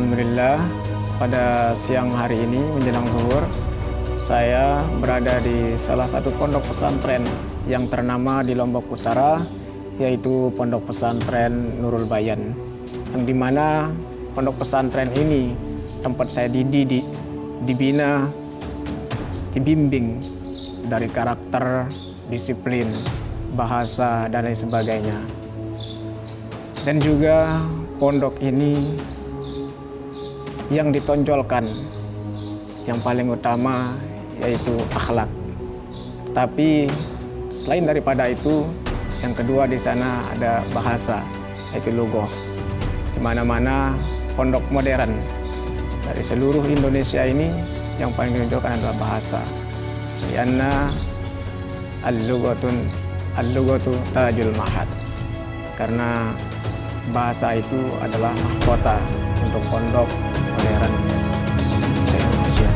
Alhamdulillah, pada siang hari ini menjelang zuhur, saya berada di salah satu pondok pesantren yang ternama di Lombok Utara, yaitu Pondok Pesantren Nurul Bayan. Yang dimana pondok pesantren ini tempat saya dididik, dibina, dibimbing dari karakter, disiplin, bahasa, dan lain sebagainya. Dan juga pondok ini yang ditonjolkan yang paling utama yaitu akhlak. Tapi selain daripada itu, yang kedua di sana ada bahasa, yaitu lughah. Di mana-mana pondok modern dari seluruh Indonesia ini yang paling ditonjolkan adalah bahasa. Karena al-lughatu tajul mahad. Karena bahasa itu adalah mahkota untuk pondok modern se-Indonesia.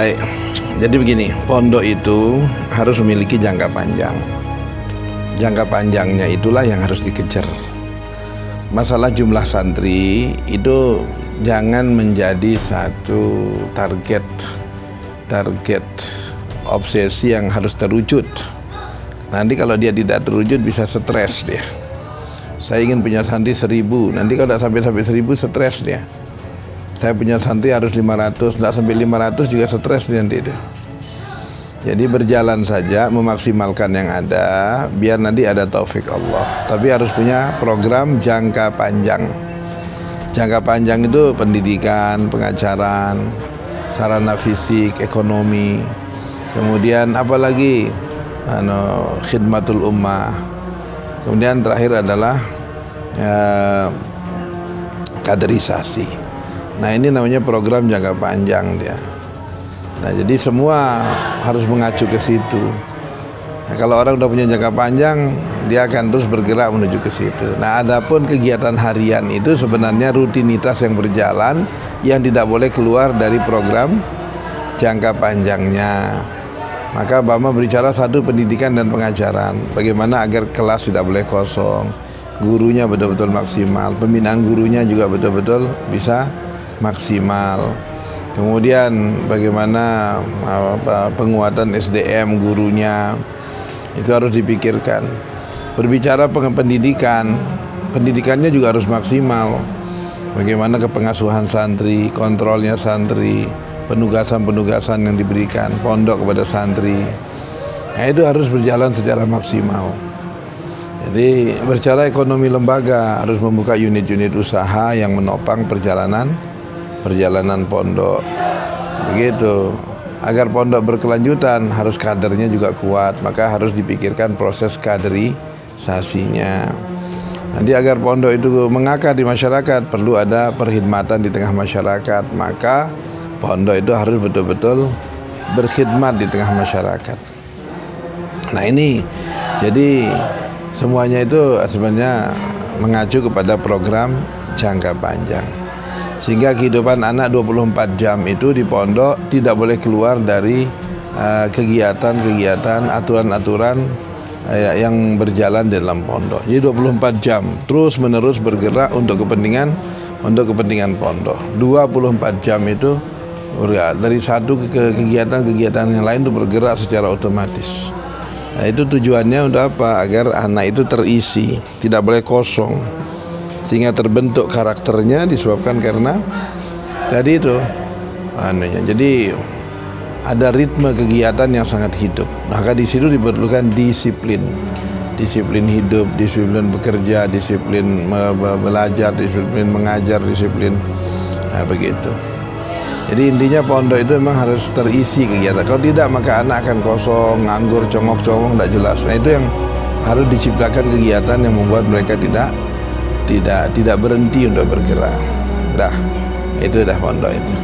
Baik, jadi begini, pondok itu harus memiliki jangka panjang. Jangka panjangnya itulah yang harus dikejar. Masalah jumlah santri itu jangan menjadi satu target obsesi yang harus terwujud. Nanti kalau dia tidak terwujud bisa stres dia. Saya ingin punya santri 1000, nanti kalau tidak sampai 1000 stres dia. Saya punya santri harus 500, tidak sampai 500 juga stres nanti itu. Jadi berjalan saja, memaksimalkan yang ada, biar nanti ada taufik Allah. Tapi harus punya program jangka panjang. Jangka panjang itu pendidikan, pengajaran, sarana fisik, ekonomi, kemudian apalagi khidmatul ummah. Kemudian terakhir adalah kaderisasi. Nah, ini namanya program jangka panjang dia. Nah, jadi semua harus mengacu ke situ. Nah, kalau orang udah punya jangka panjang, dia akan terus bergerak menuju ke situ. Nah, adapun kegiatan harian itu sebenarnya rutinitas yang berjalan yang tidak boleh keluar dari program jangka panjangnya. Maka Bama berbicara satu, pendidikan dan pengajaran. Bagaimana agar kelas tidak boleh kosong, gurunya betul-betul maksimal, pembinaan gurunya juga betul-betul bisa maksimal. Kemudian bagaimana penguatan SDM gurunya itu harus dipikirkan. Berbicara pendidikan, pendidikannya juga harus maksimal. Bagaimana kepengasuhan santri, kontrolnya santri, penugasan-penugasan yang diberikan pondok kepada santri. Nah, itu harus berjalan secara maksimal. Jadi berbicara ekonomi lembaga, harus membuka unit-unit usaha yang menopang perjalanan pondok. Begitu. Agar pondok berkelanjutan harus kadernya juga kuat, maka harus dipikirkan proses kaderisasinya. Nanti agar pondok itu mengakar di masyarakat, perlu ada perkhidmatan di tengah masyarakat. Maka pondok itu harus betul-betul berkhidmat di tengah masyarakat. Nah, ini jadi semuanya itu sebenarnya mengacu kepada program jangka panjang. Sehingga kehidupan anak 24 jam itu di pondok tidak boleh keluar dari kegiatan-kegiatan, aturan-aturan yang berjalan di dalam pondok. Jadi 24 jam terus menerus bergerak untuk kepentingan pondok. 24 jam itu dari satu ke kegiatan-kegiatan yang lain itu bergerak secara otomatis. Nah, itu tujuannya untuk apa? Agar anak itu terisi, tidak boleh kosong. Sehingga terbentuk karakternya disebabkan karena tadi itu jadi ada ritme kegiatan yang sangat hidup. Maka di situ diperlukan disiplin. Disiplin hidup, disiplin bekerja, disiplin belajar, disiplin mengajar, disiplin begitu. Jadi intinya pondok itu memang harus terisi kegiatan. Kalau tidak maka anak akan kosong, nganggur, congok-congok, tidak jelas. Nah itu yang harus diciptakan kegiatan yang membuat mereka tidak berhenti untuk bergerak. Itu dah pondok itu.